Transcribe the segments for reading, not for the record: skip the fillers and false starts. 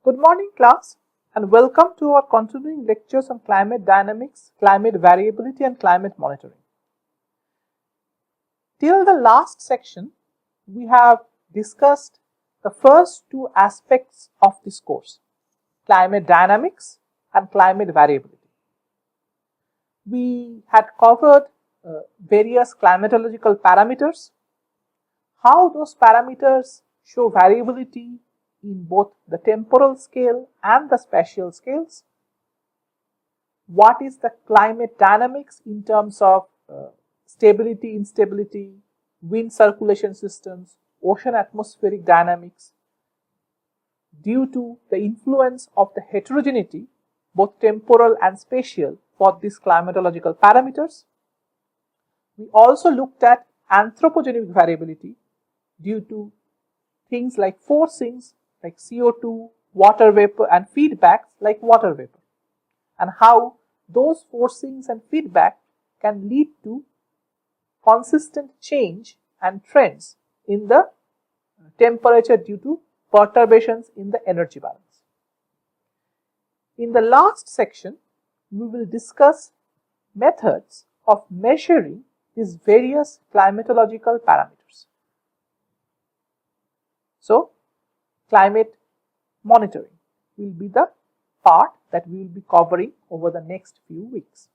Good morning, class, and welcome to our continuing lectures on climate dynamics, climate variability, and climate monitoring. Till the last section, we have discussed the first two aspects of this course, climate dynamics and climate variability. We had covered various climatological parameters, how those parameters show variability in both the temporal scale and the spatial scales. What is the climate dynamics in terms of stability, instability, wind circulation systems, ocean atmospheric dynamics due to the influence of the heterogeneity, both temporal and spatial, for these climatological parameters. We also looked at anthropogenic variability due to things like forcings like CO2, water vapor, and feedbacks like water vapor, and how those forcings and feedback can lead to consistent change and trends in the temperature due to perturbations in the energy balance. In the last section, we will discuss methods of measuring these various climatological parameters. So, climate monitoring will be the part that we will be covering over the next few weeks.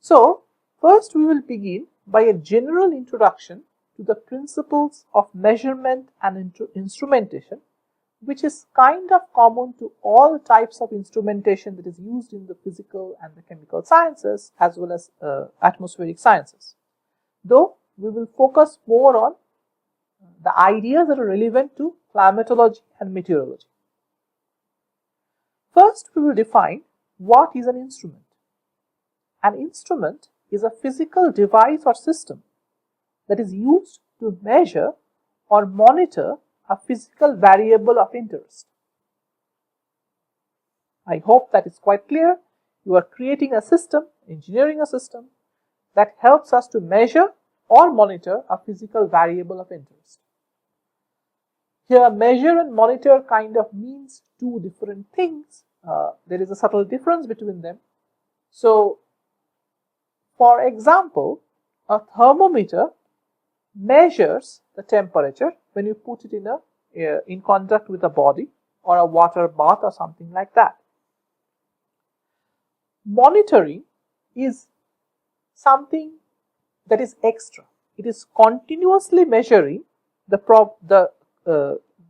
So, first we will begin by a general introduction to the principles of measurement and instrumentation, which is kind of common to all types of instrumentation that is used in the physical and the chemical sciences as well as atmospheric sciences. Though we will focus more on the ideas that are relevant to climatology and meteorology. First, we will define what is an instrument. An instrument is a physical device or system that is used to measure or monitor a physical variable of interest. I hope that is quite clear. You are creating a system, engineering a system that helps us to measure or monitor a physical variable of interest. Here, measure and monitor kind of means two different things. There is a subtle difference between them. So, for example, a thermometer measures the temperature when you put it in contact with a body or a water bath or something like that. Monitoring is something that is extra. It is continuously measuring the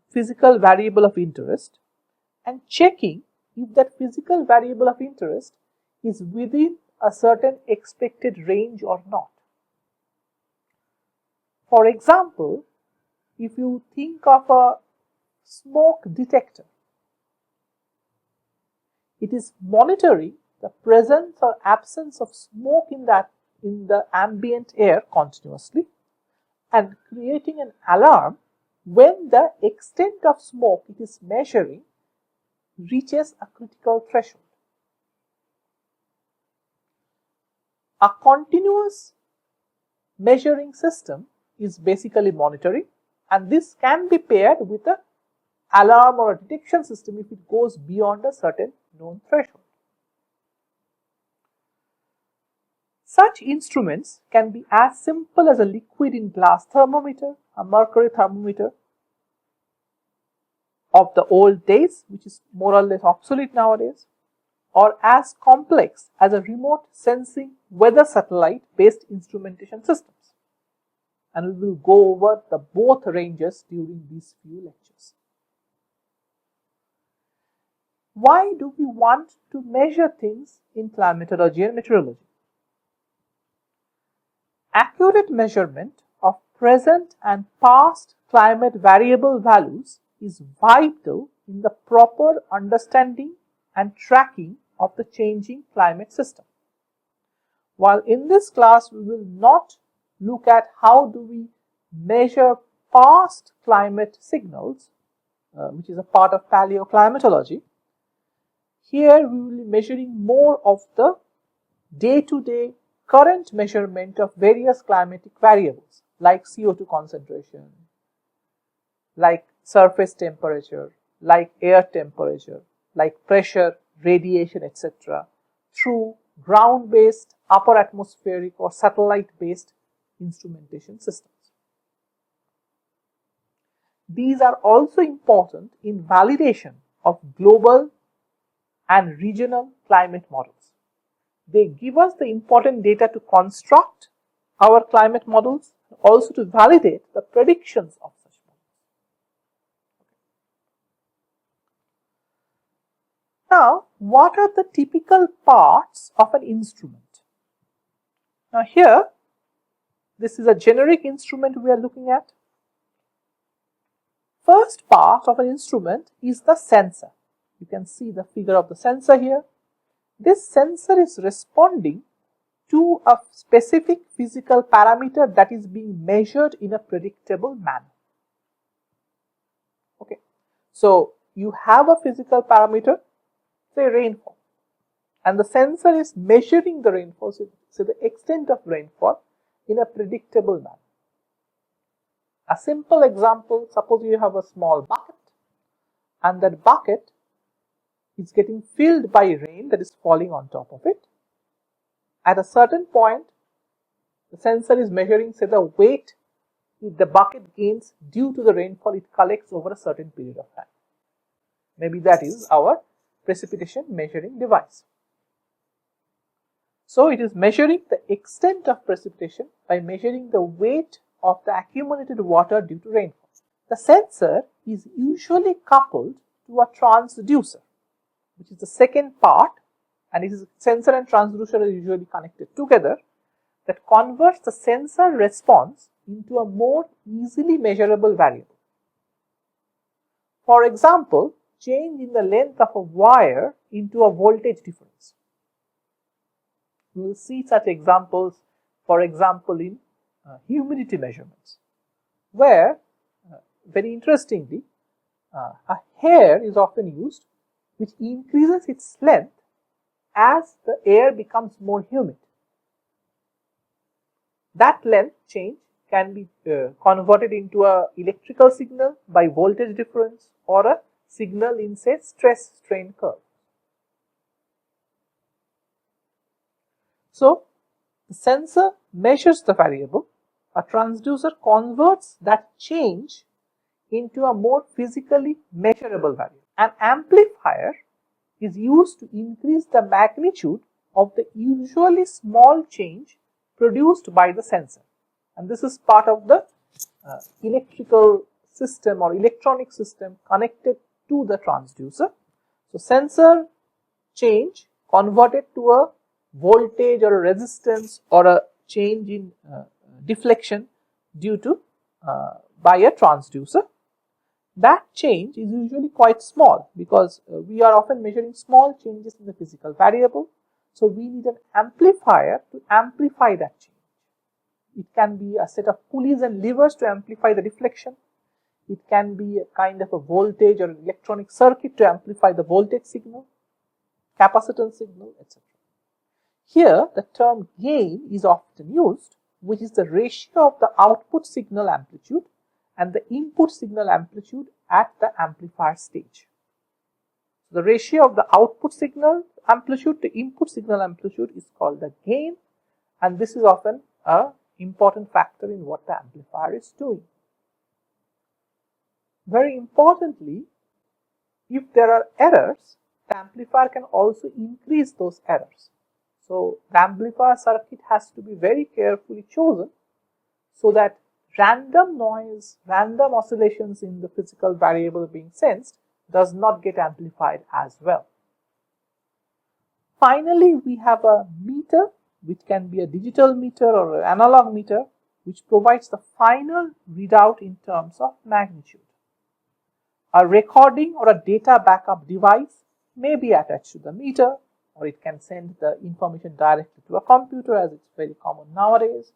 physical variable of interest and checking if that physical variable of interest is within a certain expected range or not. For example, if you think of a smoke detector, it is monitoring the presence or absence of smoke in the ambient air continuously and creating an alarm when the extent of smoke it is measuring reaches a critical threshold. A continuous measuring system is basically monitoring, and this can be paired with an alarm or a detection system if it goes beyond a certain known threshold. Such instruments can be as simple as a liquid in glass thermometer, a mercury thermometer of the old days, which is more or less obsolete nowadays, or as complex as a remote sensing weather satellite based instrumentation systems. And we will go over the both ranges during these few lectures. Why do we want to measure things in climatology and meteorology? Accurate measurement of present and past climate variable values is vital in the proper understanding and tracking of the changing climate system. While in this class we will not look at how do we measure past climate signals, which is a part of paleoclimatology, here we will be measuring more of the day-to-day current measurement of various climatic variables. like CO2 concentration, like surface temperature, like air temperature, like pressure, radiation, etc., through ground-based, upper atmospheric or satellite-based instrumentation systems. These are also important in validation of global and regional climate models. They give us the important data to construct our climate models, also to validate the predictions of such models. Now, what are the typical parts of an instrument? Now here, this is a generic instrument we are looking at. First part of an instrument is the sensor. You can see the figure of the sensor here. This sensor is responding to a specific physical parameter that is being measured in a predictable manner. Okay, so you have a physical parameter, say rainfall, and the sensor is measuring the rainfall, so the extent of rainfall in a predictable manner. A simple example, suppose you have a small bucket and that bucket is getting filled by rain that is falling on top of it. At a certain point, the sensor is measuring, say, the weight the bucket gains due to the rainfall it collects over a certain period of time. Maybe that is our precipitation measuring device. So it is measuring the extent of precipitation by measuring the weight of the accumulated water due to rainfall. The sensor is usually coupled to a transducer, which is the second part, and it is sensor and transducer are usually connected together, that converts the sensor response into a more easily measurable variable. For example, change in the length of a wire into a voltage difference. We will see such examples, for example, in humidity measurements, where very interestingly a hair is often used which increases its length as the air becomes more humid. That length change can be converted into an electrical signal by voltage difference or a signal in, say, stress strain curve. So the sensor measures the variable, a transducer converts that change into a more physically measurable value. An amplifier is used to increase the magnitude of the usually small change produced by the sensor, and this is part of the electrical system or electronic system connected to the transducer. So by change converted to a voltage or a resistance or a change in deflection due to by a transducer. That change is usually quite small because we are often measuring small changes in the physical variable. So we need an amplifier to amplify that change. It can be a set of pulleys and levers to amplify the deflection. It can be a kind of a voltage or an electronic circuit to amplify the voltage signal, capacitance signal, etc. Here, the term gain is often used, which is the ratio of the output signal amplitude and the input signal amplitude at the amplifier stage. The ratio of the output signal amplitude to input signal amplitude is called the gain, and this is often an important factor in what the amplifier is doing. Very importantly, if there are errors, the amplifier can also increase those errors. So the amplifier circuit has to be very carefully chosen so that random noise, random oscillations in the physical variable being sensed does not get amplified as well. Finally, we have a meter, which can be a digital meter or an analog meter, which provides the final readout in terms of magnitude. A recording or a data backup device may be attached to the meter, or it can send the information directly to a computer, as it's very common nowadays.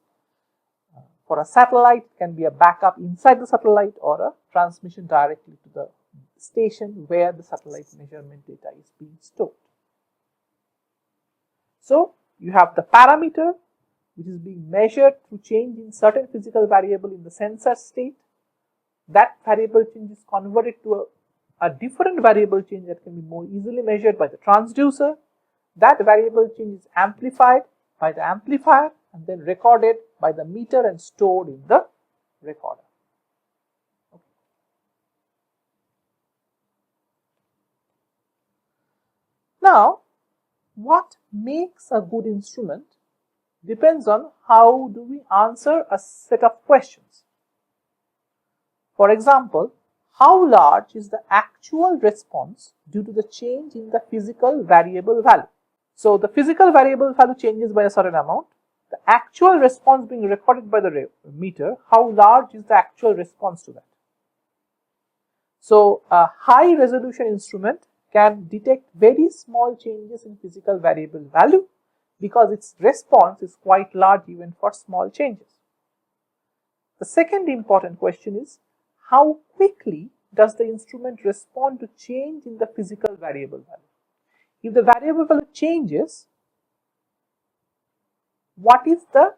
For a satellite, it can be a backup inside the satellite or a transmission directly to the station where the satellite measurement data is being stored. So you have the parameter, which is being measured through change in certain physical variable in the sensor state. That variable change is converted to a different variable change that can be more easily measured by the transducer. That variable change is amplified by the amplifier and then recorded by the meter and stored in the recorder. Okay. Now, what makes a good instrument depends on how do we answer a set of questions. For example, how large is the actual response due to the change in the physical variable value? So, the physical variable value changes by a certain amount. The actual response being recorded by the meter, how large is the actual response to that? So, a high resolution instrument can detect very small changes in physical variable value because its response is quite large even for small changes. The second important question is, how quickly does the instrument respond to change in the physical variable value? If the variable value changes, what is the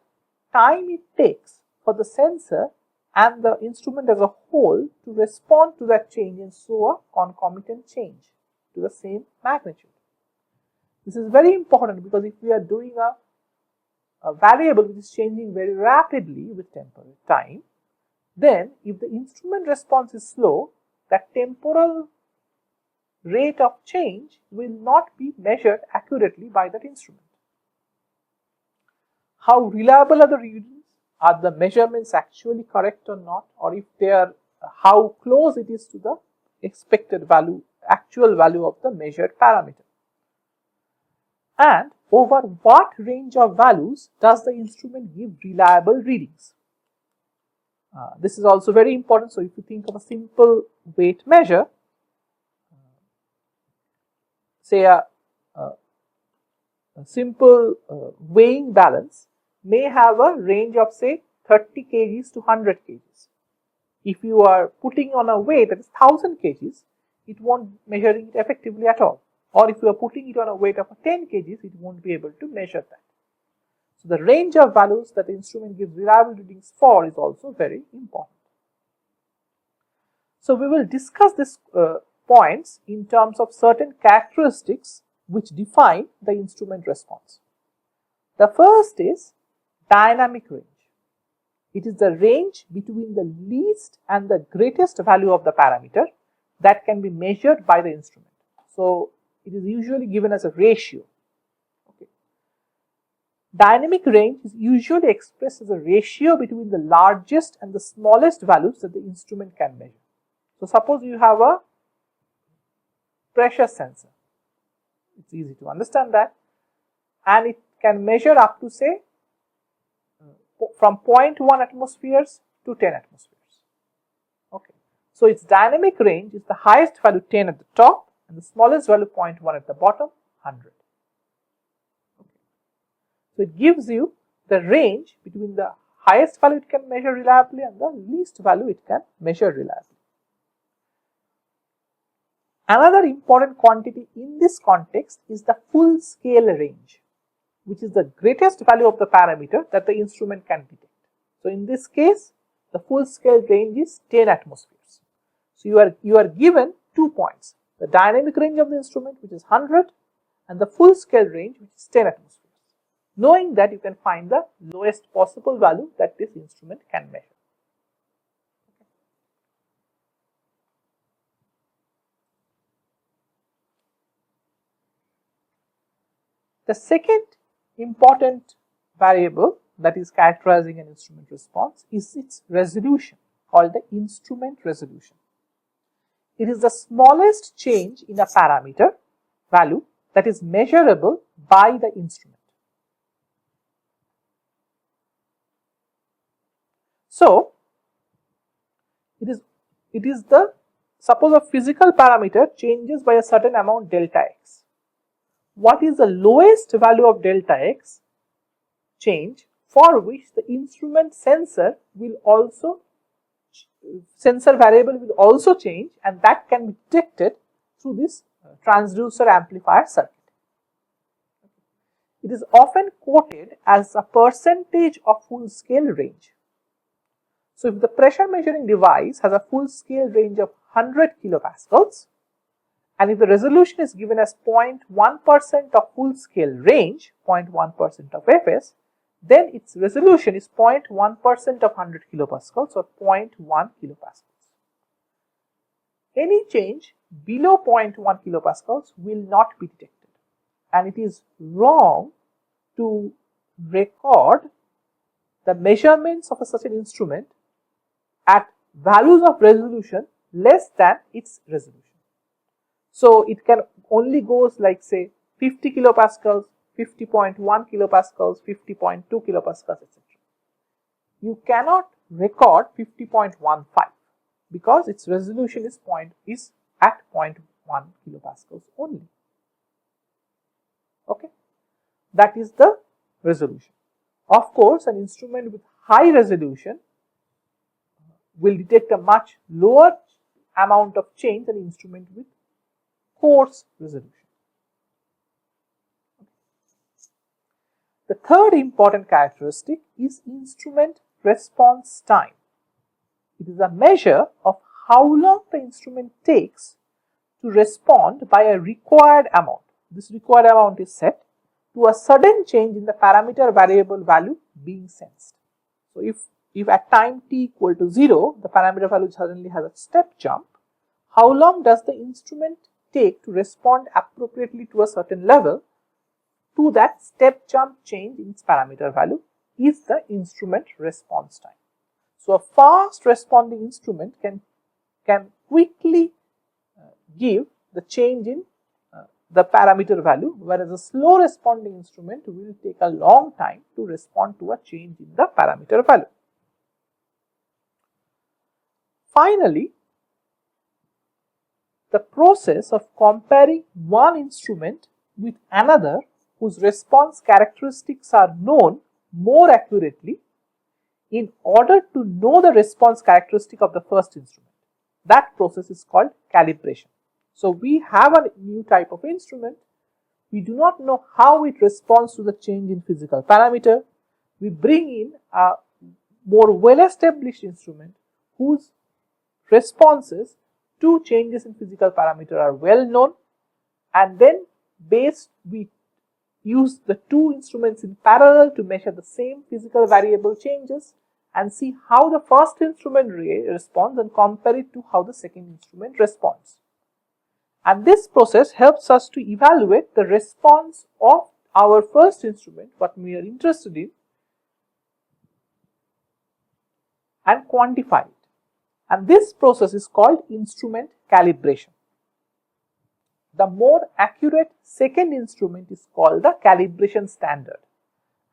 time it takes for the sensor and the instrument as a whole to respond to that change and show a concomitant change to the same magnitude? This is very important because if we are doing a variable which is changing very rapidly with temporal time, then if the instrument response is slow, that temporal rate of change will not be measured accurately by that instrument. How reliable are the readings? Are the measurements actually correct or not? Or if they are, how close it is to the expected value, actual value of the measured parameter? And over what range of values does the instrument give reliable readings? This is also very important. So, if you think of a simple weight measure, say a simple weighing balance may have a range of say 30 kgs to 100 kgs. If you are putting on a weight that is 1000 kgs, it won't measuring it effectively at all. Or if you are putting it on a weight of 10 kgs, it won't be able to measure that. So, the range of values that the instrument gives reliable readings for is also very important. So, we will discuss these points in terms of certain characteristics which define the instrument response. The first is dynamic range. It is the range between the least and the greatest value of the parameter that can be measured by the instrument. So, it is usually given as a ratio. Okay. Dynamic range is usually expressed as a ratio between the largest and the smallest values that the instrument can measure. So, suppose you have a pressure sensor. It's easy to understand that, and it can measure up to say from 0.1 atmospheres to 10 atmospheres. Okay. So, its dynamic range is the highest value 10 at the top and the smallest value 0.1 at the bottom 100. Okay. So, it gives you the range between the highest value it can measure reliably and the least value it can measure reliably. Another important quantity in this context is the full scale range, which is the greatest value of the parameter that the instrument can detect. So, in this case, the full scale range is 10 atmospheres. So, you are given 2 points, the dynamic range of the instrument, which is 100, and the full scale range, which is 10 atmospheres. Knowing that, you can find the lowest possible value that this instrument can measure. The second important variable that is characterizing an instrument response is its resolution, called the instrument resolution. It is the smallest change in a parameter value that is measurable by the instrument. So, it is the, suppose a physical parameter changes by a certain amount delta x. What is the lowest value of delta x change for which the instrument sensor will also, sensor variable will also change, and that can be detected through this transducer amplifier circuit. It is often quoted as a percentage of full scale range. So if the pressure measuring device has a full scale range of 100 kilopascals, and if the resolution is given as 0.1% of full scale range, 0.1% of Fs, then its resolution is 0.1% of 100 kilopascals or 0.1 kilopascals. Any change below 0.1 kilopascals will not be detected, and it is wrong to record the measurements of such an instrument at values of resolution less than its resolution. So it can only goes like say 50 kilopascals, 50.1 kilopascals, 50.2 kilopascals, etc. You cannot record 50.15 because its resolution is at 0.1 kilopascals only. Okay, that is the resolution. Of course, an instrument with high resolution will detect a much lower amount of change than an instrument with coarse resolution. The third important characteristic is instrument response time. It is a measure of how long the instrument takes to respond by a required amount. This required amount is set to a sudden change in the parameter variable value being sensed. So if at time t equal to 0, the parameter value suddenly has a step jump, how long does the instrument take to respond appropriately to a certain level to that step jump change in its parameter value is the instrument response time. So a fast responding instrument can quickly give the change in the parameter value, whereas a slow responding instrument will take a long time to respond to a change in the parameter value. Finally, the process of comparing one instrument with another whose response characteristics are known more accurately in order to know the response characteristic of the first instrument. That process is called calibration. So we have a new type of instrument. We do not know how it responds to the change in physical parameter. We bring in a more well-established instrument whose responses to changes in physical parameter are well known, and then we use the two instruments in parallel to measure the same physical variable changes and see how the first instrument responds and compare it to how the second instrument responds. And this process helps us to evaluate the response of our first instrument, what we are interested in, and quantify it. And this process is called instrument calibration. The more accurate second instrument is called the calibration standard,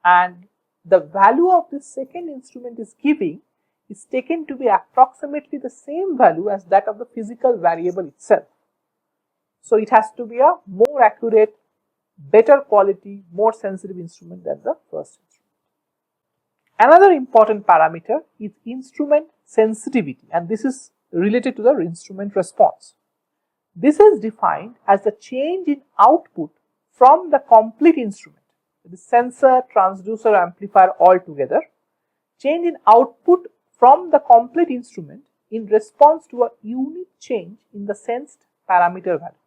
and the value of this second instrument is giving is taken to be approximately the same value as that of the physical variable itself. So it has to be a more accurate, better quality, more sensitive instrument than the first instrument. Another important parameter is instrument sensitivity, and this is related to the instrument response. This is defined as the change in output from the complete instrument, the sensor, transducer, amplifier all together, change in output from the complete instrument in response to a unit change in the sensed parameter value.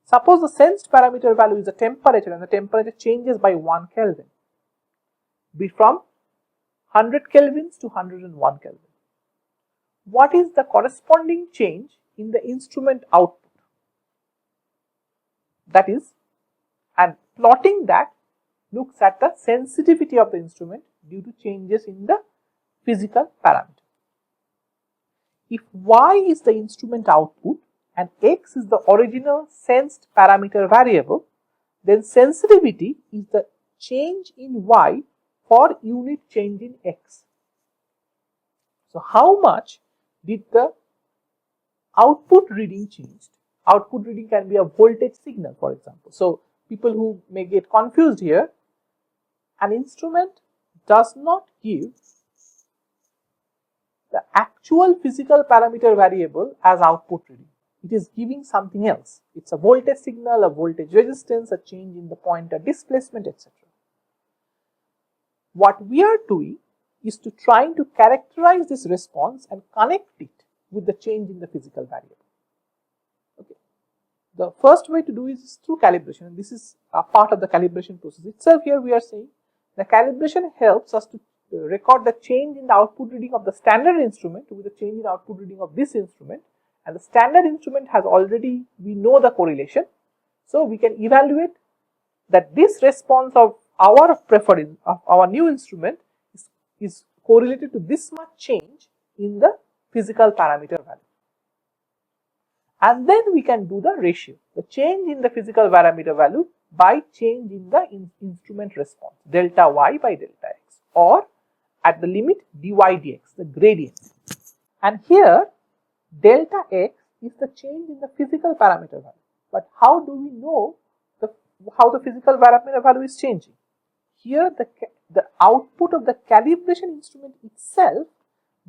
Suppose the sensed parameter value is the temperature, and the temperature changes by 1 Kelvin, be from 100 kelvins to 101 Kelvin. What is the corresponding change in the instrument output? That is, and plotting that looks at the sensitivity of the instrument due to changes in the physical parameter. If Y is the instrument output and X is the original sensed parameter variable, then sensitivity is the change in Y for unit change in X. So how much did the output reading change? Output reading can be a voltage signal, for example. So people who may get confused here, an instrument does not give the actual physical parameter variable as output reading. it is giving something else. It's a voltage signal, a voltage resistance, a change in the pointer displacement, etc. What we are doing is to trying to characterize this response and connect it with the change in the physical variable. Okay. The first way to do is through calibration, and this is a part of the calibration process itself. Here we are saying the calibration helps us to record the change in the output reading of the standard instrument with the change in output reading of this instrument, and the standard instrument has already, we know the correlation, so we can evaluate that this response of our preferred, of our new instrument is correlated to this much change in the physical parameter value. And then we can do the ratio, the change in the physical parameter value by change in the instrument response, delta y by delta x, or at the limit dy dx, the gradient. And here delta x is the change in the physical parameter value. But how do we know how the physical parameter value is changing? Here the output of the calibration instrument itself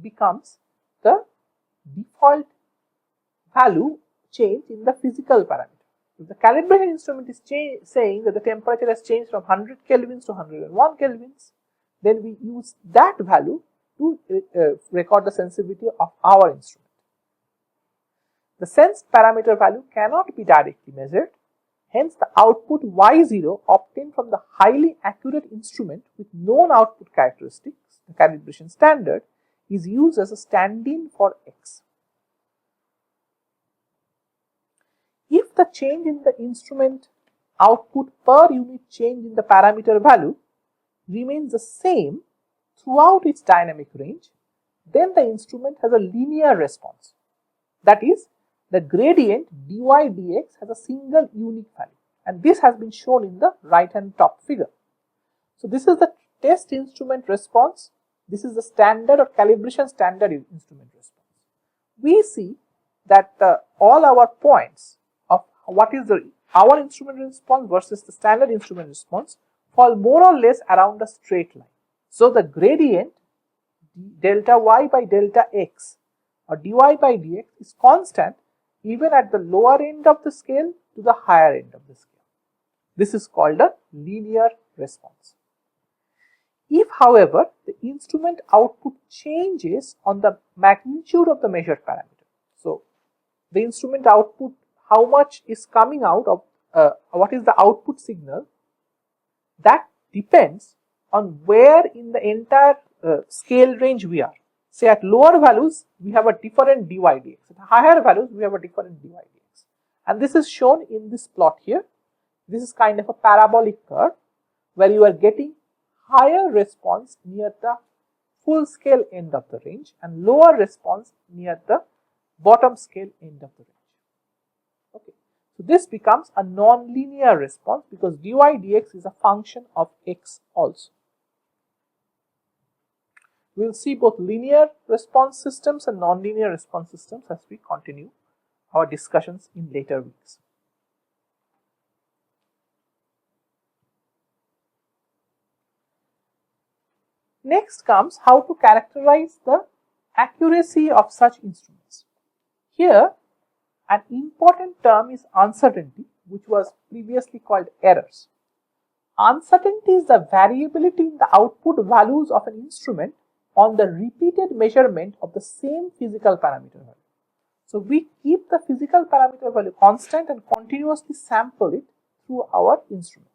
becomes the default value change in the physical parameter. If the calibration instrument is saying that the temperature has changed from 100 kelvins to 101 kelvins, then we use that value to record the sensitivity of our instrument. The sensed parameter value cannot be directly measured. Hence, the output Y0 obtained from the highly accurate instrument with known output characteristics, the calibration standard, is used as a stand-in for X. If the change in the instrument output per unit change in the parameter value remains the same throughout its dynamic range, then the instrument has a linear response. That is, the gradient dy dx has a single unique value, and this has been shown in the right hand top figure. So this is the test instrument response. This is the standard or calibration standard instrument response. We see that all our points of what is our instrument response versus the standard instrument response fall more or less around a straight line. So the gradient delta y by delta x or dy by dx is constant even at the lower end of the scale to the higher end of the scale. This is called a linear response. If, however, the instrument output changes on the magnitude of the measured parameter, so the instrument output, how much is coming out of, what is the output signal, that depends on where in the entire scale range we are. Say at lower values, we have a different dy dx. At higher values, we have a different dy dx. And this is shown in this plot here. This is kind of a parabolic curve where you are getting higher response near the full scale end of the range and lower response near the bottom scale end of the range. Okay. So this becomes a non-linear response because dy dx is a function of x also. We will see both linear response systems and non-linear response systems as we continue our discussions in later weeks. Next comes how to characterize the accuracy of such instruments. Here, an important term is uncertainty, which was previously called errors. Uncertainty is the variability in the output values of an instrument on the repeated measurement of the same physical parameter value. So we keep the physical parameter value constant and continuously sample it through our instrument.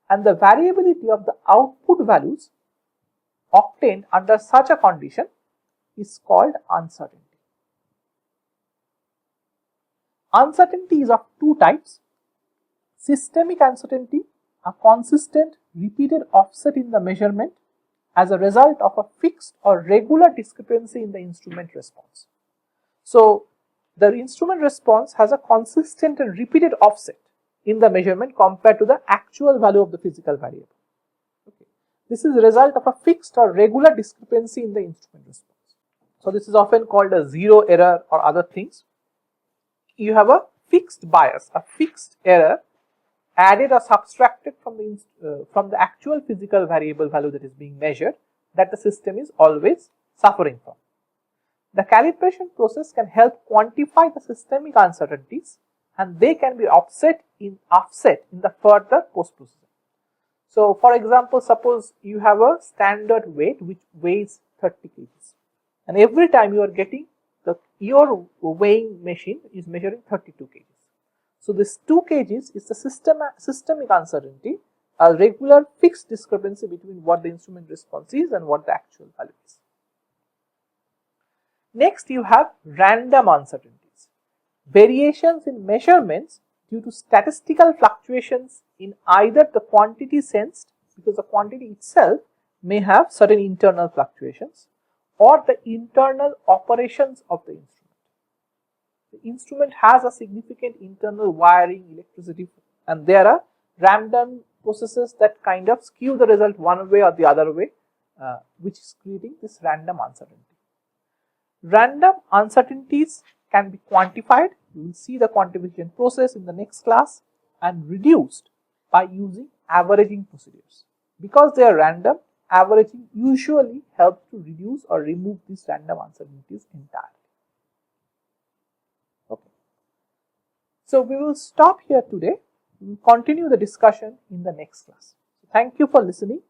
And the variability of the output values obtained under such a condition is called uncertainty. Uncertainty is of two types. Systemic uncertainty, a consistent repeated offset in the measurement as a result of a fixed or regular discrepancy in the instrument response. So the instrument response has a consistent and repeated offset in the measurement compared to the actual value of the physical variable. Okay. This is a result of a fixed or regular discrepancy in the instrument response. So this is often called a zero error or other things. You have a fixed bias, a fixed error added or subtracted from the actual physical variable value that is being measured that the system is always suffering from. The calibration process can help quantify the systemic uncertainties, and they can be offset in the further post-processing. So, for example, suppose you have a standard weight which weighs 30 kgs, and every time you are getting your weighing machine is measuring 32 kgs. So, this 2 kgs is the systemic uncertainty, a regular fixed discrepancy between what the instrument response is and what the actual value is. Next, you have random uncertainties, variations in measurements due to statistical fluctuations in either the quantity sensed, because the quantity itself may have certain internal fluctuations, or the internal operations of the instrument. The instrument has a significant internal wiring, electricity, and there are random processes that kind of skew the result one way or the other way, which is creating this random uncertainty. Random uncertainties can be quantified. You will see the quantification process in the next class, and reduced by using averaging procedures. Because they are random, averaging usually helps to reduce or remove these random uncertainties entirely. Okay. So we will stop here today. We will continue the discussion in the next class. Thank you for listening.